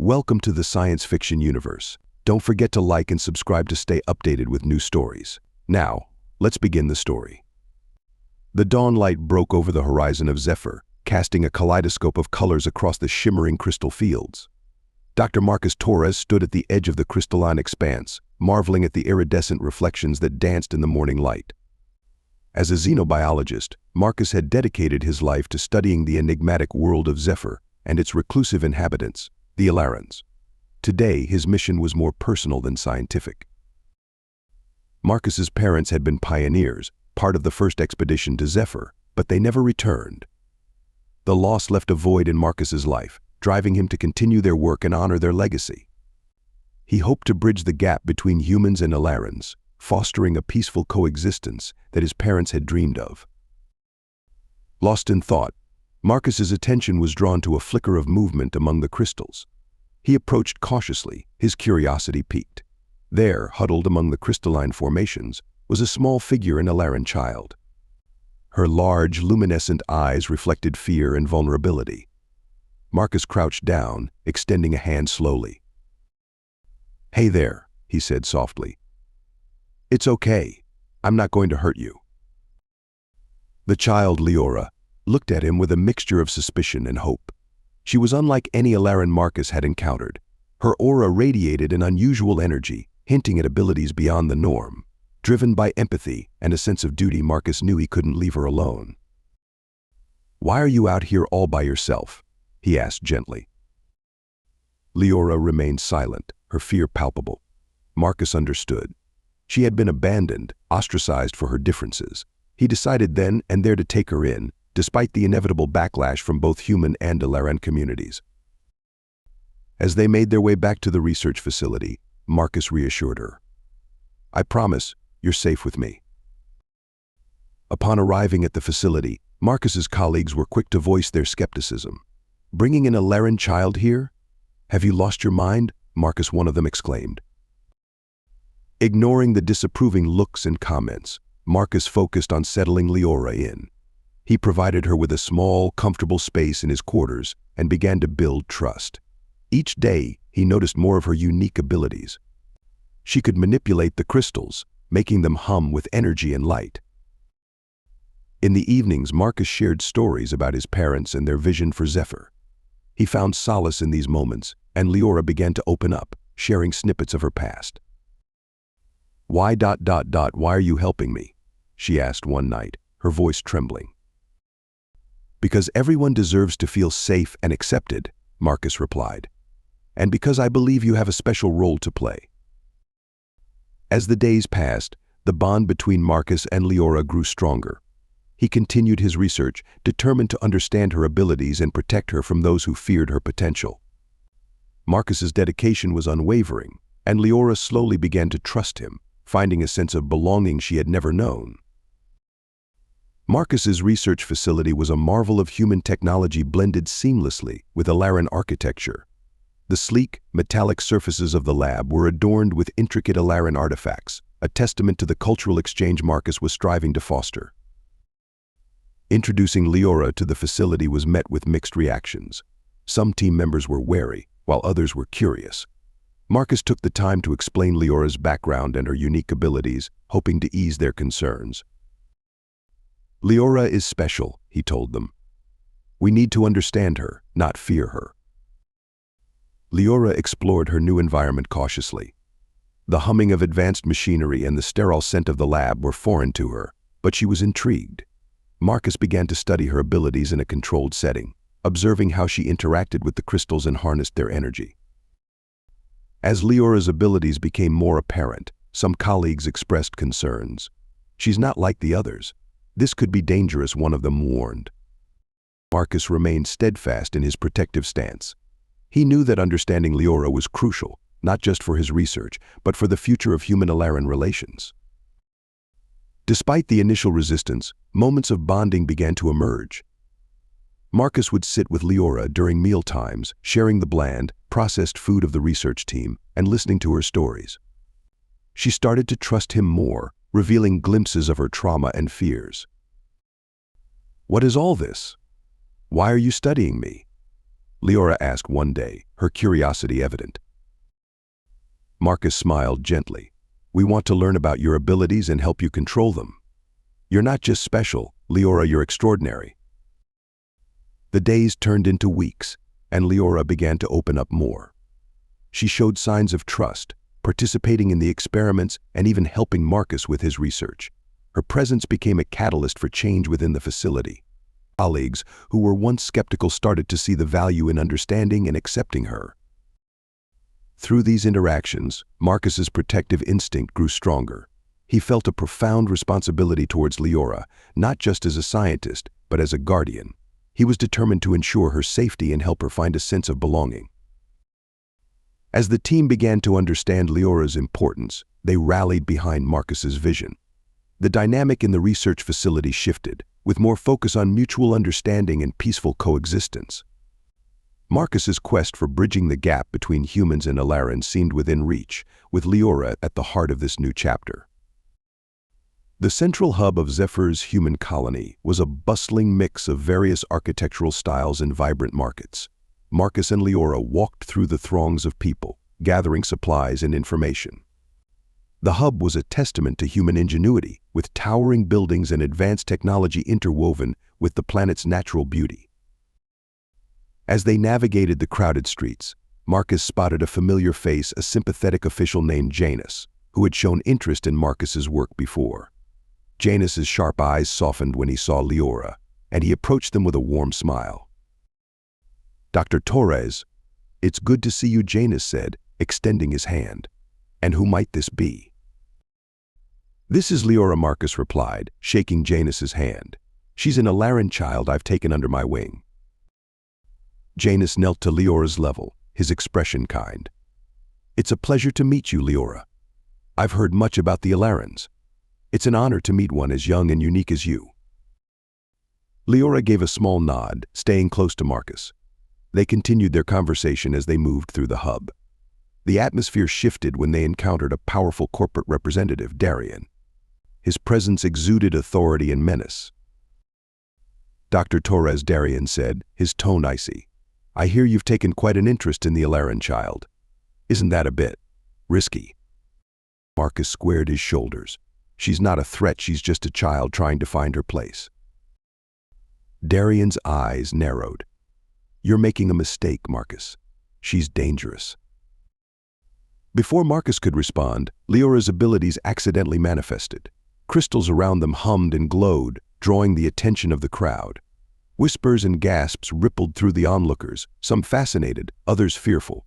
Welcome to the science fiction universe. Don't forget to like and subscribe to stay updated with new stories. Now, let's begin the story. The dawn light broke over the horizon of Zephyr, casting a kaleidoscope of colors across the shimmering crystal fields. Dr. Marcus Torres stood at the edge of the crystalline expanse, marveling at the iridescent reflections that danced in the morning light. As a xenobiologist, Marcus had dedicated his life to studying the enigmatic world of Zephyr and its reclusive inhabitants, the Alarans. Today, his mission was more personal than scientific. Marcus's parents had been pioneers, part of the first expedition to Zephyr, but they never returned. The loss left a void in Marcus's life, driving him to continue their work and honor their legacy. He hoped to bridge the gap between humans and Alarans, fostering a peaceful coexistence that his parents had dreamed of. Lost in thought, Marcus's attention was drawn to a flicker of movement among the crystals. He approached cautiously, his curiosity piqued. There, huddled among the crystalline formations, was a small figure, an Alaran child. Her large, luminescent eyes reflected fear and vulnerability. Marcus crouched down, extending a hand slowly. "Hey there," he said softly. "It's okay. I'm not going to hurt you." The child, Leora, looked at him with a mixture of suspicion and hope. She was unlike any Alaran Marcus had encountered. Her aura radiated an unusual energy, hinting at abilities beyond the norm. Driven by empathy and a sense of duty, Marcus knew he couldn't leave her alone. "Why are you out here all by yourself?" he asked gently. Leora remained silent, her fear palpable. Marcus understood. She had been abandoned, ostracized for her differences. He decided then and there to take her in, despite the inevitable backlash from both human and Alaran communities. As they made their way back to the research facility, Marcus reassured her. "I promise, you're safe with me." Upon arriving at the facility, Marcus's colleagues were quick to voice their skepticism. "Bringing an Alaran child here? Have you lost your mind?" Marcus, one of them, exclaimed. Ignoring the disapproving looks and comments, Marcus focused on settling Leora in. He provided her with a small, comfortable space in his quarters and began to build trust. Each day, he noticed more of her unique abilities. She could manipulate the crystals, making them hum with energy and light. In the evenings, Marcus shared stories about his parents and their vision for Zephyr. He found solace in these moments, and Leora began to open up, sharing snippets of her past. Why are you helping me?" she asked one night, her voice trembling. "Because everyone deserves to feel safe and accepted," Marcus replied. "And because I believe you have a special role to play." As the days passed, the bond between Marcus and Leora grew stronger. He continued his research, determined to understand her abilities and protect her from those who feared her potential. Marcus's dedication was unwavering, and Leora slowly began to trust him, finding a sense of belonging she had never known. Marcus's research facility was a marvel of human technology blended seamlessly with Alaran architecture. The sleek, metallic surfaces of the lab were adorned with intricate Alaran artifacts, a testament to the cultural exchange Marcus was striving to foster. Introducing Leora to the facility was met with mixed reactions. Some team members were wary, while others were curious. Marcus took the time to explain Leora's background and her unique abilities, hoping to ease their concerns. "Leora is special," he told them. "We need to understand her, not fear her." Leora explored her new environment cautiously. The humming of advanced machinery and the sterile scent of the lab were foreign to her, but she was intrigued. Marcus began to study her abilities in a controlled setting, observing how she interacted with the crystals and harnessed their energy. As Leora's abilities became more apparent, some colleagues expressed concerns. "She's not like the others. This could be dangerous," one of them warned. Marcus remained steadfast in his protective stance. He knew that understanding Leora was crucial, not just for his research, but for the future of human-Alaran relations. Despite the initial resistance, moments of bonding began to emerge. Marcus would sit with Leora during mealtimes, sharing the bland, processed food of the research team and listening to her stories. She started to trust him more, revealing glimpses of her trauma and fears. "What is all this? Why are you studying me?" Leora asked one day, her curiosity evident. Marcus smiled gently. "We want to learn about your abilities and help you control them. You're not just special, Leora, you're extraordinary." The days turned into weeks, and Leora began to open up more. She showed signs of trust, participating in the experiments and even helping Marcus with his research. Her presence became a catalyst for change within the facility. Colleagues who were once skeptical started to see the value in understanding and accepting her. Through these interactions, Marcus's protective instinct grew stronger. He felt a profound responsibility towards Leora, not just as a scientist, but as a guardian. He was determined to ensure her safety and help her find a sense of belonging. As the team began to understand Leora's importance, they rallied behind Marcus's vision. The dynamic in the research facility shifted, with more focus on mutual understanding and peaceful coexistence. Marcus's quest for bridging the gap between humans and Alarans seemed within reach, with Leora at the heart of this new chapter. The central hub of Zephyr's human colony was a bustling mix of various architectural styles and vibrant markets. Marcus and Leora walked through the throngs of people, gathering supplies and information. The hub was a testament to human ingenuity, with towering buildings and advanced technology interwoven with the planet's natural beauty. As they navigated the crowded streets, Marcus spotted a familiar face, a sympathetic official named Janus, who had shown interest in Marcus's work before. Janus's sharp eyes softened when he saw Leora, and he approached them with a warm smile. "Dr. Torres, it's good to see you," Janus said, extending his hand. "And who might this be?" "This is Leora," Marcus replied, shaking Janus's hand. "She's an Alaran child I've taken under my wing." Janus knelt to Leora's level, his expression kind. "It's a pleasure to meet you, Leora. I've heard much about the Alarans. It's an honor to meet one as young and unique as you." Leora gave a small nod, staying close to Marcus. They continued their conversation as they moved through the hub. The atmosphere shifted when they encountered a powerful corporate representative, Darian. His presence exuded authority and menace. "Dr. Torres," Darian said, his tone icy, "I hear you've taken quite an interest in the Alaran child. Isn't that a bit risky?" Marcus squared his shoulders. "She's not a threat, she's just a child trying to find her place." Darian's eyes narrowed. "You're making a mistake, Marcus. She's dangerous." Before Marcus could respond, Leora's abilities accidentally manifested. Crystals around them hummed and glowed, drawing the attention of the crowd. Whispers and gasps rippled through the onlookers, some fascinated, others fearful.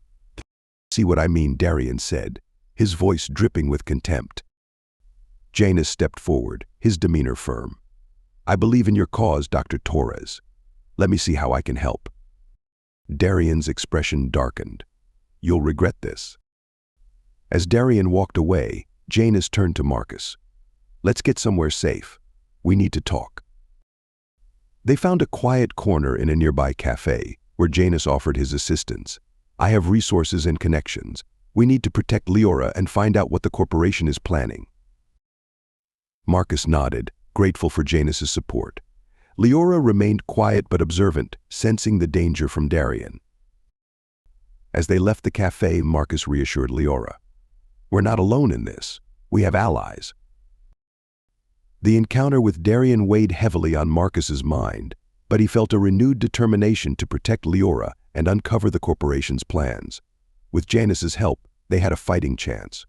"See what I mean?" Darian said, his voice dripping with contempt. Janus stepped forward, his demeanor firm. "I believe in your cause, Dr. Torres. Let me see how I can help." Darian's expression darkened. "You'll regret this." As Darian walked away, Janus turned to Marcus. "Let's get somewhere safe. We need to talk." They found a quiet corner in a nearby cafe, where Janus offered his assistance. "I have resources and connections. We need to protect Leora and find out what the corporation is planning." Marcus nodded, grateful for Janus's support. Leora remained quiet but observant, sensing the danger from Darian. As they left the cafe, Marcus reassured Leora. "We're not alone in this. We have allies." The encounter with Darian weighed heavily on Marcus's mind, but he felt a renewed determination to protect Leora and uncover the corporation's plans. With Janus's help, they had a fighting chance.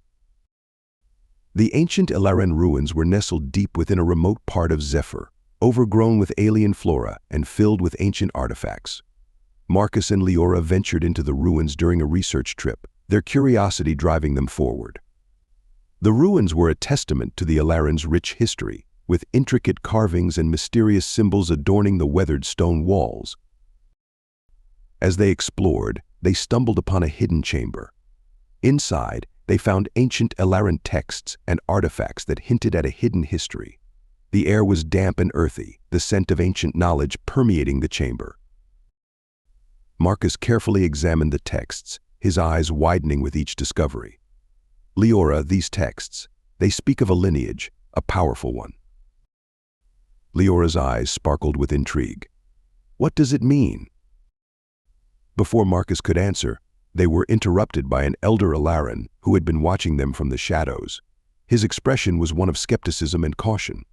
The ancient Alaran ruins were nestled deep within a remote part of Zephyr, overgrown with alien flora and filled with ancient artifacts. Marcus and Leora ventured into the ruins during a research trip, their curiosity driving them forward. The ruins were a testament to the Alaran's rich history, with intricate carvings and mysterious symbols adorning the weathered stone walls. As they explored, they stumbled upon a hidden chamber. Inside, they found ancient Alaran texts and artifacts that hinted at a hidden history. The air was damp and earthy, the scent of ancient knowledge permeating the chamber. Marcus carefully examined the texts, his eyes widening with each discovery. "Leora, these texts, they speak of a lineage, a powerful one." Leora's eyes sparkled with intrigue. "What does it mean?" Before Marcus could answer, they were interrupted by an elder Alaran who had been watching them from the shadows. His expression was one of skepticism and caution.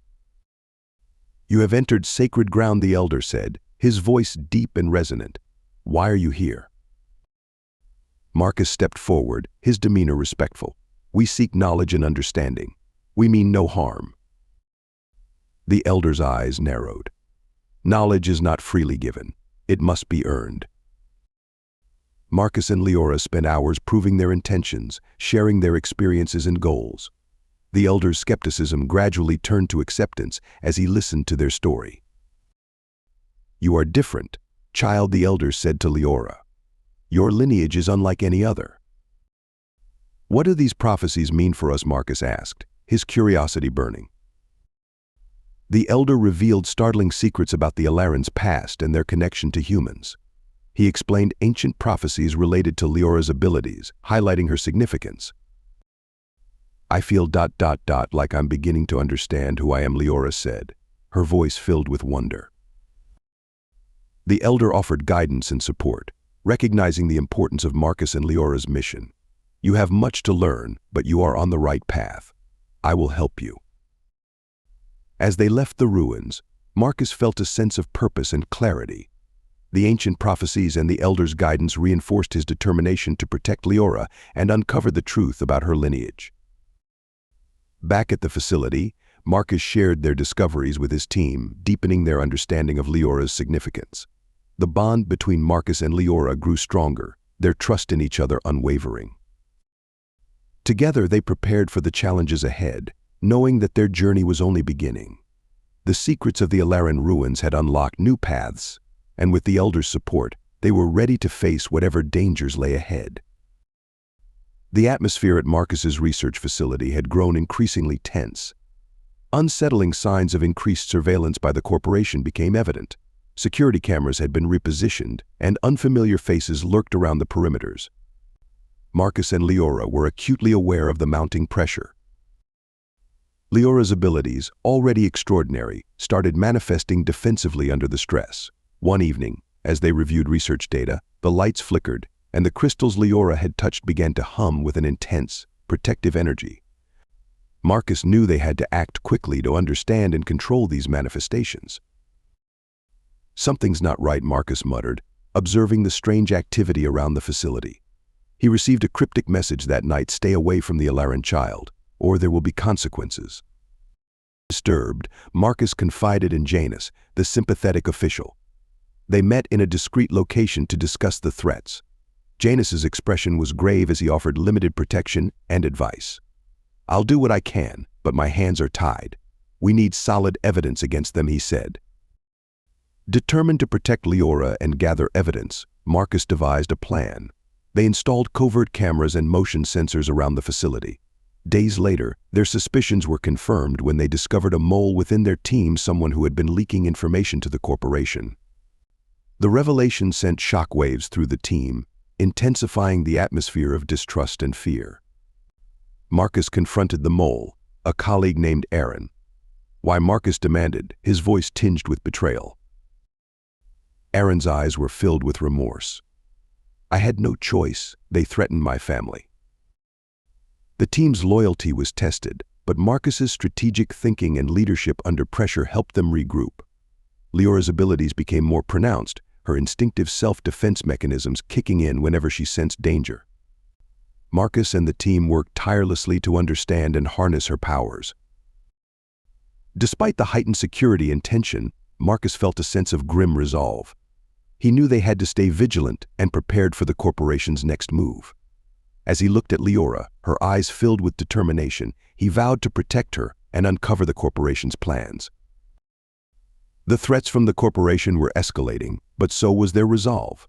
"You have entered sacred ground," the elder said, his voice deep and resonant. "Why are you here?" Marcus stepped forward, his demeanor respectful. "We seek knowledge and understanding. We mean no harm." The elder's eyes narrowed. "Knowledge is not freely given. It must be earned." Marcus and Leora spent hours proving their intentions, sharing their experiences and goals. The elder's skepticism gradually turned to acceptance as he listened to their story. "You are different, child," the elder said to Leora. "Your lineage is unlike any other." "What do these prophecies mean for us?" Marcus asked, his curiosity burning. The elder revealed startling secrets about the Alaran's past and their connection to humans. He explained ancient prophecies related to Leora's abilities, highlighting her significance. "I feel ... like I'm beginning to understand who I am," Leora said, her voice filled with wonder. The elder offered guidance and support, recognizing the importance of Marcus and Leora's mission. "You have much to learn, but you are on the right path. I will help you." As they left the ruins, Marcus felt a sense of purpose and clarity. The ancient prophecies and the elder's guidance reinforced his determination to protect Leora and uncover the truth about her lineage. Back at the facility, Marcus shared their discoveries with his team, deepening their understanding of Leora's significance. The bond between Marcus and Leora grew stronger, their trust in each other unwavering. Together they prepared for the challenges ahead, knowing that their journey was only beginning. The secrets of the Alaran ruins had unlocked new paths, and with the elder's support, they were ready to face whatever dangers lay ahead. The atmosphere at Marcus's research facility had grown increasingly tense. Unsettling signs of increased surveillance by the corporation became evident. Security cameras had been repositioned, and unfamiliar faces lurked around the perimeters. Marcus and Leora were acutely aware of the mounting pressure. Leora's abilities, already extraordinary, started manifesting defensively under the stress. One evening, as they reviewed research data, the lights flickered, and the crystals Leora had touched began to hum with an intense, protective energy. Marcus knew they had to act quickly to understand and control these manifestations. "Something's not right," Marcus muttered, observing the strange activity around the facility. He received a cryptic message that night: "Stay away from the Alaran child, or there will be consequences." Disturbed, Marcus confided in Janus, the sympathetic official. They met in a discreet location to discuss the threats. Janus's expression was grave as he offered limited protection and advice. "I'll do what I can, but my hands are tied. We need solid evidence against them," he said. Determined to protect Leora and gather evidence, Marcus devised a plan. They installed covert cameras and motion sensors around the facility. Days later, their suspicions were confirmed when they discovered a mole within their team, someone who had been leaking information to the corporation. The revelation sent shockwaves through the team, intensifying the atmosphere of distrust and fear. Marcus confronted the mole, a colleague named Aaron. Why, Marcus demanded, his voice tinged with betrayal. Aaron's eyes were filled with remorse. "I had no choice. They threatened my family." The team's loyalty was tested, but Marcus's strategic thinking and leadership under pressure helped them regroup. Leora's abilities became more pronounced, her instinctive self-defense mechanisms kicking in whenever she sensed danger. Marcus and the team worked tirelessly to understand and harness her powers. Despite the heightened security and tension, Marcus felt a sense of grim resolve. He knew they had to stay vigilant and prepared for the corporation's next move. As he looked at Leora, her eyes filled with determination, he vowed to protect her and uncover the corporation's plans. The threats from the corporation were escalating, but so was their resolve.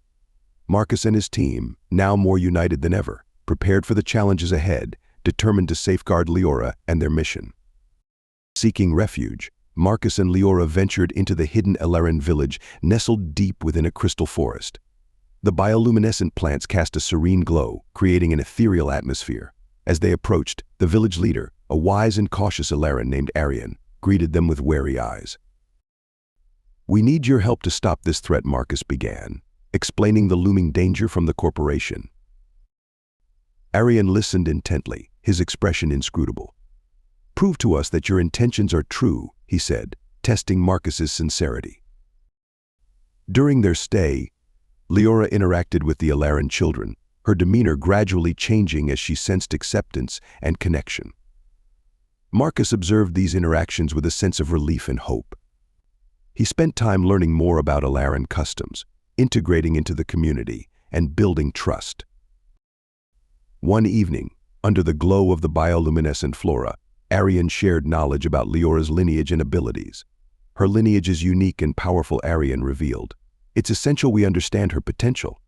Marcus and his team, now more united than ever, prepared for the challenges ahead, determined to safeguard Leora and their mission. Seeking refuge, Marcus and Leora ventured into the hidden Alaran village nestled deep within a crystal forest. The bioluminescent plants cast a serene glow, creating an ethereal atmosphere. As they approached, the village leader, a wise and cautious Alaran named Arian, greeted them with wary eyes. "We need your help to stop this threat," Marcus began. explaining the looming danger from the corporation. Arian listened intently, his expression inscrutable. "Prove to us that your intentions are true," he said, testing Marcus's sincerity. During their stay, Leora interacted with the Alaran children, her demeanor gradually changing as she sensed acceptance and connection. Marcus observed these interactions with a sense of relief and hope. He spent time learning more about Alaran customs, integrating into the community, and building trust. One evening, under the glow of the bioluminescent flora, Arian shared knowledge about Leora's lineage and abilities. "Her lineage is unique and powerful," Arian revealed. "It's essential we understand her potential."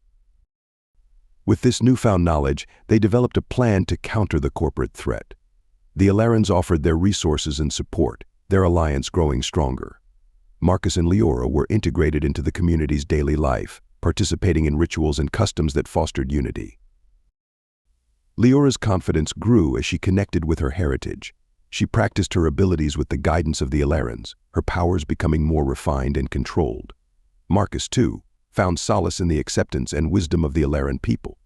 With this newfound knowledge, they developed a plan to counter the corporate threat. The Alarans offered their resources and support, their alliance growing stronger. Marcus and Leora were integrated into the community's daily life, participating in rituals and customs that fostered unity. Leora's confidence grew as she connected with her heritage. She practiced her abilities with the guidance of the Alarans, her powers becoming more refined and controlled. Marcus, too, found solace in the acceptance and wisdom of the Alaran people.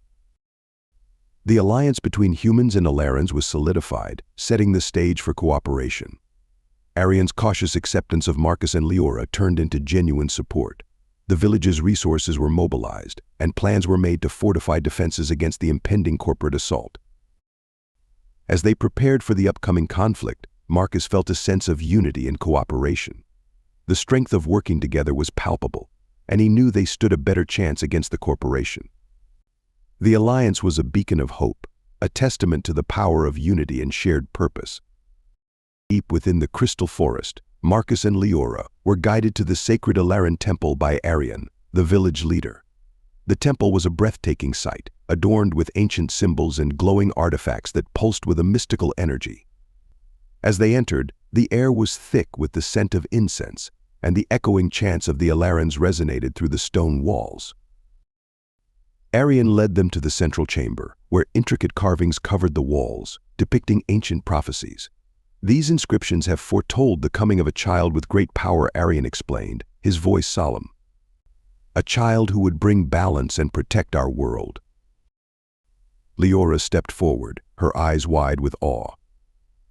The alliance between humans and Alarans was solidified, setting the stage for cooperation. Arian's cautious acceptance of Marcus and Leora turned into genuine support. The village's resources were mobilized, and plans were made to fortify defenses against the impending corporate assault. As they prepared for the upcoming conflict, Marcus felt a sense of unity and cooperation. The strength of working together was palpable, and he knew they stood a better chance against the corporation. The alliance was a beacon of hope, a testament to the power of unity and shared purpose. Deep within the crystal forest, Marcus and Leora were guided to the sacred Alaran temple by Arian, the village leader. The temple was a breathtaking sight, adorned with ancient symbols and glowing artifacts that pulsed with a mystical energy. As they entered, the air was thick with the scent of incense, and the echoing chants of the Alarans resonated through the stone walls. Arian led them to the central chamber, where intricate carvings covered the walls, depicting ancient prophecies. "These inscriptions have foretold the coming of a child with great power," Arian explained, his voice solemn. "A child who would bring balance and protect our world." Leora stepped forward, her eyes wide with awe.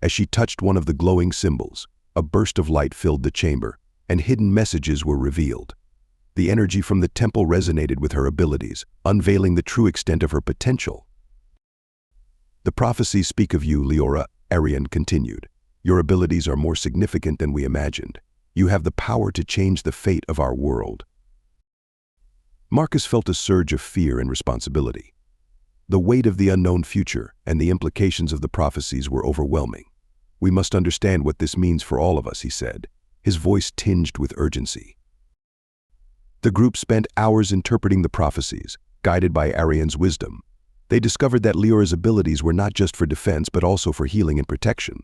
As she touched one of the glowing symbols, a burst of light filled the chamber, and hidden messages were revealed. The energy from the temple resonated with her abilities, unveiling the true extent of her potential. "The prophecies speak of you, Leora," Arian continued. "Your abilities are more significant than we imagined. You have the power to change the fate of our world." Marcus felt a surge of fear and responsibility. The weight of the unknown future and the implications of the prophecies were overwhelming. "We must understand what this means for all of us," he said, his voice tinged with urgency. The group spent hours interpreting the prophecies, guided by Arian's wisdom. They discovered that Leora's abilities were not just for defense but also for healing and protection.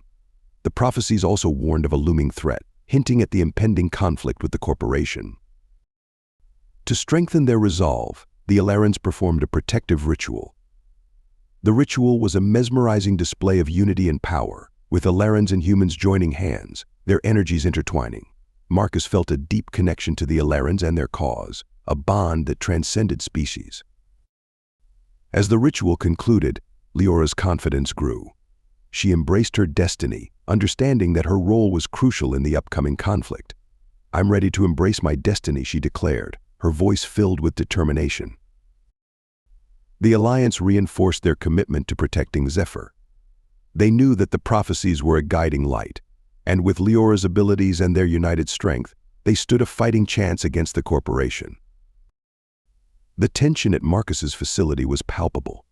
The prophecies also warned of a looming threat, hinting at the impending conflict with the corporation. To strengthen their resolve, the Alarans performed a protective ritual. The ritual was a mesmerizing display of unity and power, with Alarans and humans joining hands, their energies intertwining. Marcus felt a deep connection to the Alarans and their cause, a bond that transcended species. As the ritual concluded, Leora's confidence grew. She embraced her destiny, understanding that her role was crucial in the upcoming conflict. "I'm ready to embrace my destiny," she declared, her voice filled with determination. The alliance reinforced their commitment to protecting Zephyr. They knew that the prophecies were a guiding light, and with Leora's abilities and their united strength, they stood a fighting chance against the corporation. The tension at Marcus's facility was palpable.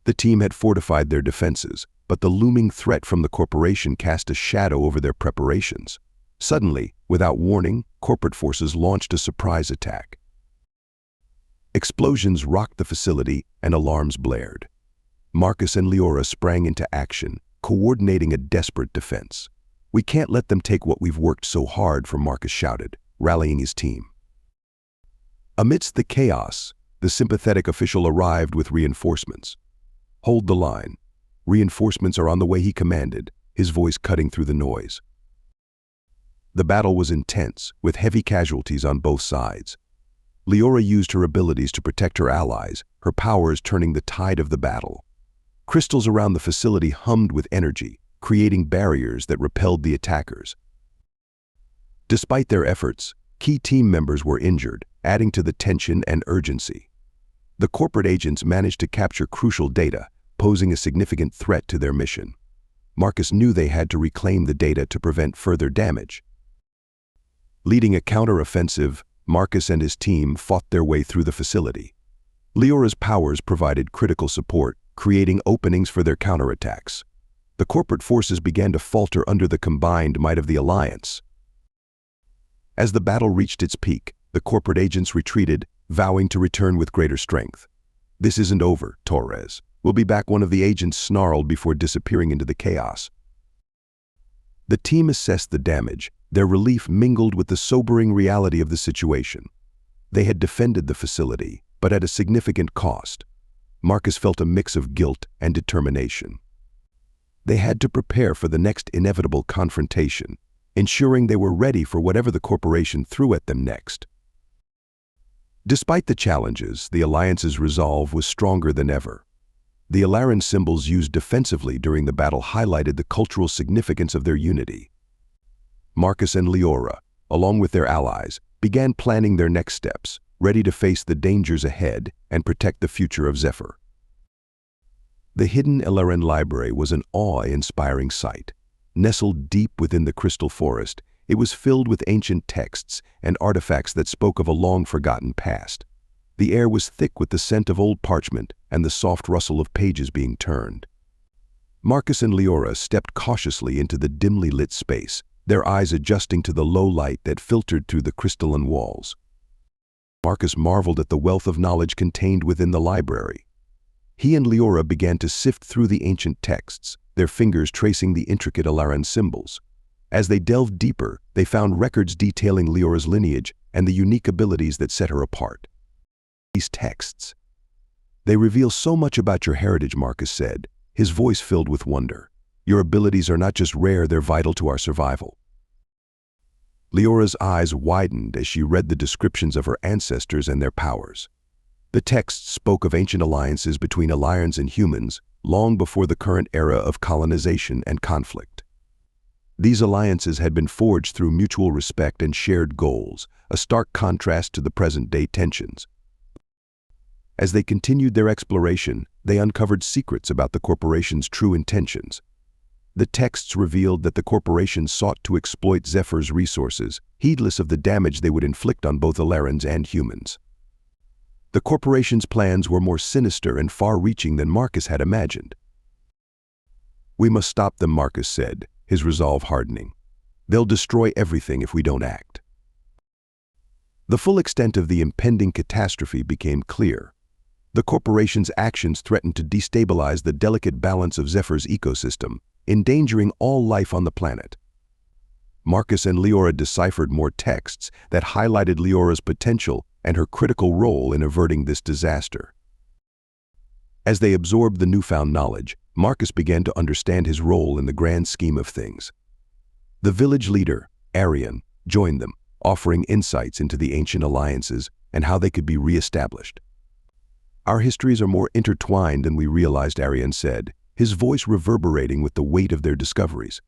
The team had fortified their defenses, but the looming threat from the corporation cast a shadow over their preparations. Suddenly, without warning, corporate forces launched a surprise attack. Explosions rocked the facility and alarms blared. Marcus and Leora sprang into action, coordinating a desperate defense. "We can't let them take what we've worked so hard for," Marcus shouted, rallying his team. Amidst the chaos, the sympathetic official arrived with reinforcements. "Hold the line. Reinforcements are on the way," he commanded, his voice cutting through the noise. The battle was intense, with heavy casualties on both sides. Leora used her abilities to protect her allies, her powers turning the tide of the battle. Crystals around the facility hummed with energy, creating barriers that repelled the attackers. Despite their efforts, key team members were injured, adding to the tension and urgency. The corporate agents managed to capture crucial data, posing a significant threat to their mission. Marcus knew they had to reclaim the data to prevent further damage. Leading a counter-offensive, Marcus and his team fought their way through the facility. Leora's powers provided critical support, creating openings for their counterattacks. The corporate forces began to falter under the combined might of the Alliance. As the battle reached its peak, the corporate agents retreated, vowing to return with greater strength. "This isn't over, Torres. We'll be back," one of the agents snarled before disappearing into the chaos. The team assessed the damage, their relief mingled with the sobering reality of the situation. They had defended the facility, but at a significant cost. Marcus felt a mix of guilt and determination. They had to prepare for the next inevitable confrontation, ensuring they were ready for whatever the corporation threw at them next. Despite the challenges, the Alliance's resolve was stronger than ever. The Alaran symbols used defensively during the battle highlighted the cultural significance of their unity. Marcus and Leora, along with their allies, began planning their next steps, ready to face the dangers ahead and protect the future of Zephyr. The hidden Alaran library was an awe-inspiring sight. Nestled deep within the crystal forest, it was filled with ancient texts and artifacts that spoke of a long-forgotten past. The air was thick with the scent of old parchment and the soft rustle of pages being turned. Marcus and Leora stepped cautiously into the dimly lit space, their eyes adjusting to the low light that filtered through the crystalline walls. Marcus marveled at the wealth of knowledge contained within the library. He and Leora began to sift through the ancient texts, their fingers tracing the intricate Alaran symbols. As they delved deeper, they found records detailing Leora's lineage and the unique abilities that set her apart. These texts, "They reveal so much about your heritage," Marcus said, his voice filled with wonder. "Your abilities are not just rare, they're vital to our survival." Leora's eyes widened as she read the descriptions of her ancestors and their powers. The texts spoke of ancient alliances between Alarans and humans, long before the current era of colonization and conflict. These alliances had been forged through mutual respect and shared goals, a stark contrast to the present-day tensions. As they continued their exploration, they uncovered secrets about the corporation's true intentions. The texts revealed that the corporation sought to exploit Zephyr's resources, heedless of the damage they would inflict on both Alarans and humans. The corporation's plans were more sinister and far-reaching than Marcus had imagined. "We must stop them," Marcus said, his resolve hardening. "They'll destroy everything if we don't act." The full extent of the impending catastrophe became clear. The corporation's actions threatened to destabilize the delicate balance of Zephyr's ecosystem, endangering all life on the planet. Marcus and Leora deciphered more texts that highlighted Leora's potential and her critical role in averting this disaster. As they absorbed the newfound knowledge, Marcus began to understand his role in the grand scheme of things. The village leader, Arian, joined them, offering insights into the ancient alliances and how they could be re-established. "Our histories are more intertwined than we realized," Arian said, his voice reverberating with the weight of their discoveries.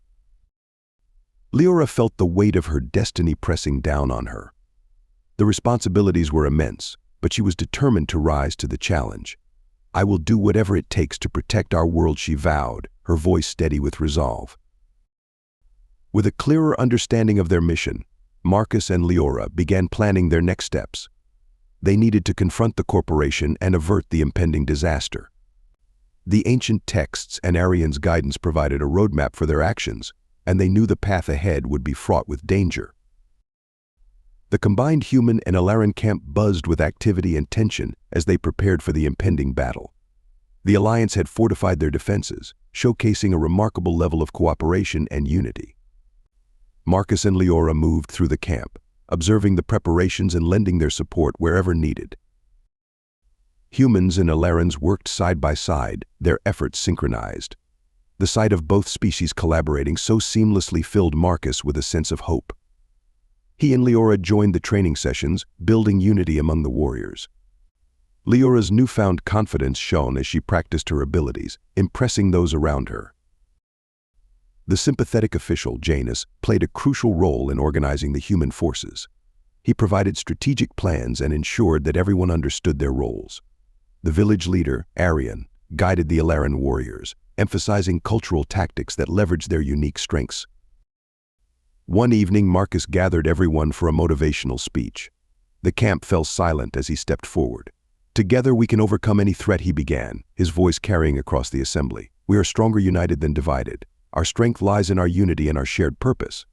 Leora felt the weight of her destiny pressing down on her. The responsibilities were immense, but she was determined to rise to the challenge. "I will do whatever it takes to protect our world," she vowed, her voice steady with resolve. With a clearer understanding of their mission, Marcus and Leora began planning their next steps. They needed to confront the corporation and avert the impending disaster. The ancient texts and Arian's guidance provided a roadmap for their actions, and they knew the path ahead would be fraught with danger. The combined human and Alaran camp buzzed with activity and tension as they prepared for the impending battle. The Alliance had fortified their defenses, showcasing a remarkable level of cooperation and unity. Marcus and Leora moved through the camp, observing the preparations and lending their support wherever needed. Humans and Alarans worked side by side, their efforts synchronized. The sight of both species collaborating so seamlessly filled Marcus with a sense of hope. He and Leora joined the training sessions, building unity among the warriors. Leora's newfound confidence shone as she practiced her abilities, impressing those around her. The sympathetic official, Janus, played a crucial role in organizing the human forces. He provided strategic plans and ensured that everyone understood their roles. The village leader, Arian, guided the Alaran warriors, emphasizing cultural tactics that leveraged their unique strengths. One evening, Marcus gathered everyone for a motivational speech. The camp fell silent as he stepped forward. "Together we can overcome any threat," he began, his voice carrying across the assembly. "We are stronger united than divided. Our strength lies in our unity and our shared purpose."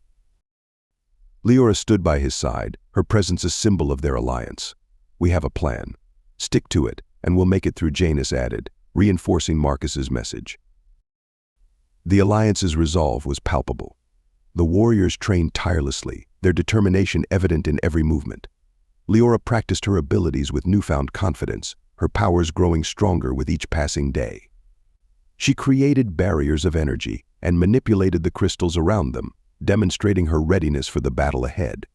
Leora stood by his side, her presence a symbol of their alliance. "We have a plan. Stick to it, and we'll make it through," Janus added, reinforcing Marcus's message. The alliance's resolve was palpable. The warriors trained tirelessly, their determination evident in every movement. Leora practiced her abilities with newfound confidence, her powers growing stronger with each passing day. She created barriers of energy and manipulated the crystals around them, demonstrating her readiness for the battle ahead.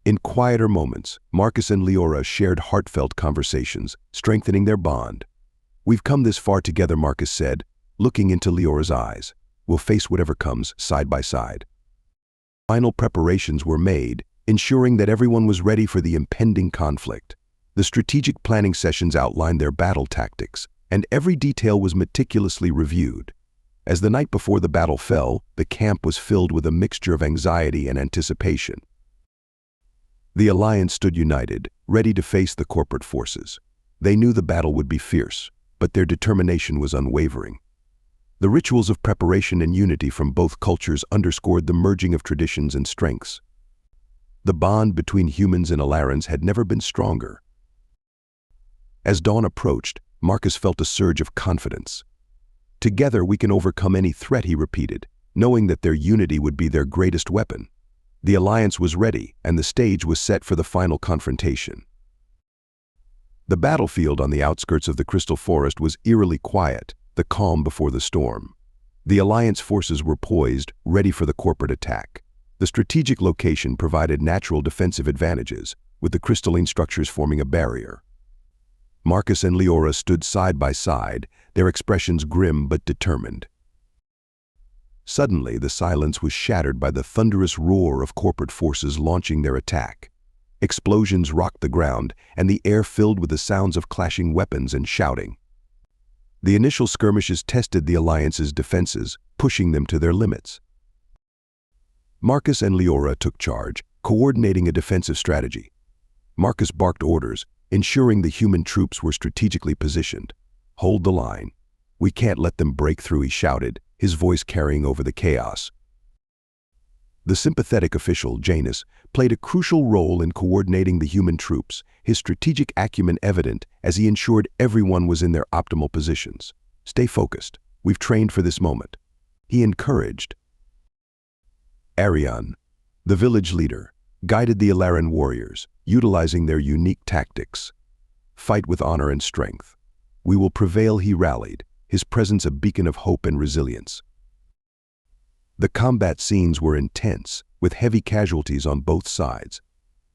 In quieter moments, Marcus and Leora shared heartfelt conversations, strengthening their bond. "We've come this far together," Marcus said, looking into Leora's eyes. "We'll face whatever comes, side by side." Final preparations were made, ensuring that everyone was ready for the impending conflict. The strategic planning sessions outlined their battle tactics, and every detail was meticulously reviewed. As the night before the battle fell, the camp was filled with a mixture of anxiety and anticipation. The alliance stood united, ready to face the corporate forces. They knew the battle would be fierce, but their determination was unwavering. The rituals of preparation and unity from both cultures underscored the merging of traditions and strengths. The bond between humans and Alarans had never been stronger. As dawn approached, Marcus felt a surge of confidence. "Together we can overcome any threat," he repeated, knowing that their unity would be their greatest weapon. The alliance was ready, and the stage was set for the final confrontation. The battlefield on the outskirts of the Crystal Forest was eerily quiet, the calm before the storm. The alliance forces were poised, ready for the corporate attack. The strategic location provided natural defensive advantages, with the crystalline structures forming a barrier. Marcus and Leora stood side by side, their expressions grim but determined. Suddenly, the silence was shattered by the thunderous roar of corporate forces launching their attack. Explosions rocked the ground, and the air filled with the sounds of clashing weapons and shouting. The initial skirmishes tested the alliance's defenses, pushing them to their limits. Marcus and Leora took charge, coordinating a defensive strategy. Marcus barked orders, ensuring the human troops were strategically positioned. "Hold the line. We can't let them break through," he shouted, his voice carrying over the chaos. The sympathetic official, Janus, played a crucial role in coordinating the human troops, his strategic acumen evident as he ensured everyone was in their optimal positions. "Stay focused. We've trained for this moment," he encouraged. Arian, the village leader, guided the Alaran warriors, utilizing their unique tactics. "Fight with honor and strength. We will prevail," he rallied, his presence a beacon of hope and resilience. The combat scenes were intense, with heavy casualties on both sides.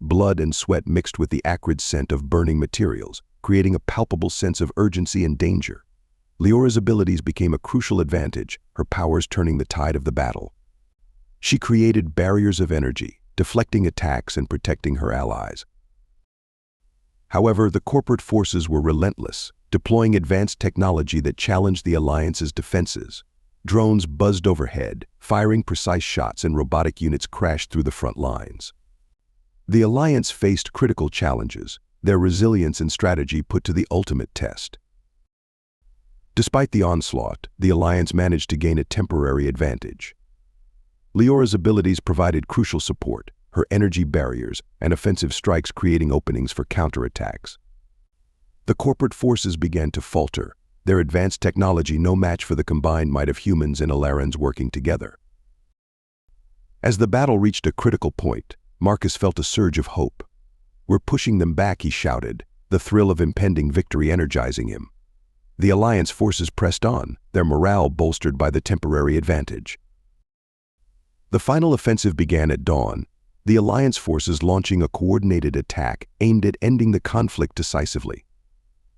Blood and sweat mixed with the acrid scent of burning materials, creating a palpable sense of urgency and danger. Leora's abilities became a crucial advantage, her powers turning the tide of the battle. She created barriers of energy, deflecting attacks and protecting her allies. However, the corporate forces were relentless, deploying advanced technology that challenged the alliance's defenses. Drones buzzed overhead, firing precise shots, and robotic units crashed through the front lines. The alliance faced critical challenges, their resilience and strategy put to the ultimate test. Despite the onslaught, the alliance managed to gain a temporary advantage. Leora's abilities provided crucial support, her energy barriers and offensive strikes creating openings for counterattacks. The corporate forces began to falter, their advanced technology no match for the combined might of humans and Alarans working together. As the battle reached a critical point, Marcus felt a surge of hope. "We're pushing them back," he shouted, the thrill of impending victory energizing him. The alliance forces pressed on, their morale bolstered by the temporary advantage. The final offensive began at dawn, the Alliance forces launching a coordinated attack aimed at ending the conflict decisively.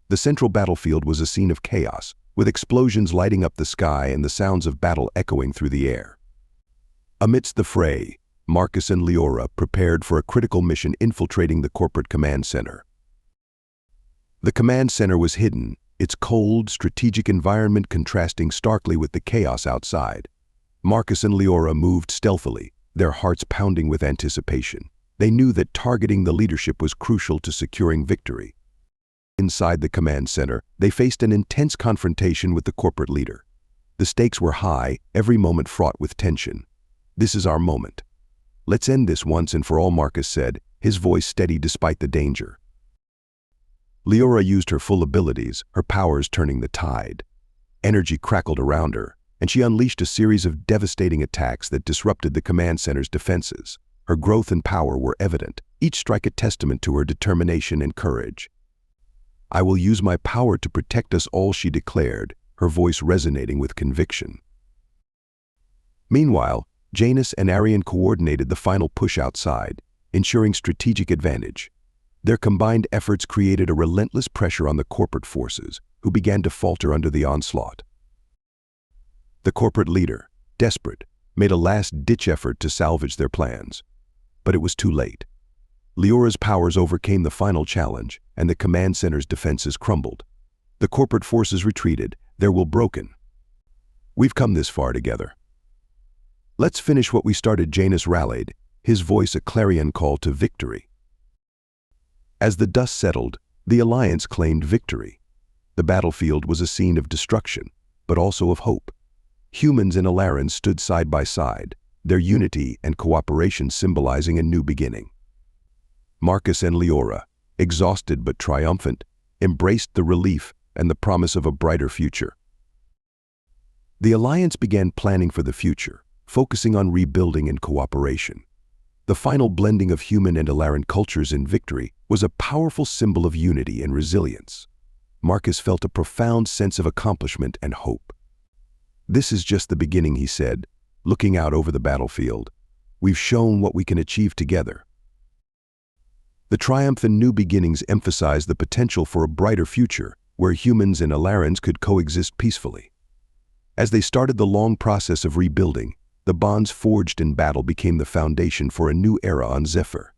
The central battlefield was a scene of chaos, with explosions lighting up the sky and the sounds of battle echoing through the air. Amidst the fray, Marcus and Leora prepared for a critical mission infiltrating the corporate command center. The command center was hidden, its cold, strategic environment contrasting starkly with the chaos outside. Marcus and Leora moved stealthily, their hearts pounding with anticipation. They knew that targeting the leadership was crucial to securing victory. Inside the command center, they faced an intense confrontation with the corporate leader. The stakes were high, every moment fraught with tension. "This is our moment. Let's end this once and for all," Marcus said, his voice steady despite the danger. Leora used her full abilities, her powers turning the tide. Energy crackled around her, and she unleashed a series of devastating attacks that disrupted the command center's defenses. Her growth and power were evident, each strike a testament to her determination and courage. "I will use my power to protect us all," she declared, her voice resonating with conviction. Meanwhile, Janus and Arian coordinated the final push outside, ensuring strategic advantage. Their combined efforts created a relentless pressure on the corporate forces, who began to falter under the onslaught. The corporate leader, desperate, made a last-ditch effort to salvage their plans. But it was too late. Leora's powers overcame the final challenge, and the command center's defenses crumbled. The corporate forces retreated, their will broken. "We've come this far together. Let's finish what we started," Janus rallied, his voice a clarion call to victory. As the dust settled, the Alliance claimed victory. The battlefield was a scene of destruction, but also of hope. Humans and Alarans stood side by side, their unity and cooperation symbolizing a new beginning. Marcus and Leora, exhausted but triumphant, embraced the relief and the promise of a brighter future. The Alliance began planning for the future, focusing on rebuilding and cooperation. The final blending of human and Alaran cultures in victory was a powerful symbol of unity and resilience. Marcus felt a profound sense of accomplishment and hope. "This is just the beginning," he said, looking out over the battlefield. "We've shown what we can achieve together." The triumph and new beginnings emphasized the potential for a brighter future where humans and Alarans could coexist peacefully. As they started the long process of rebuilding, the bonds forged in battle became the foundation for a new era on Zephyr.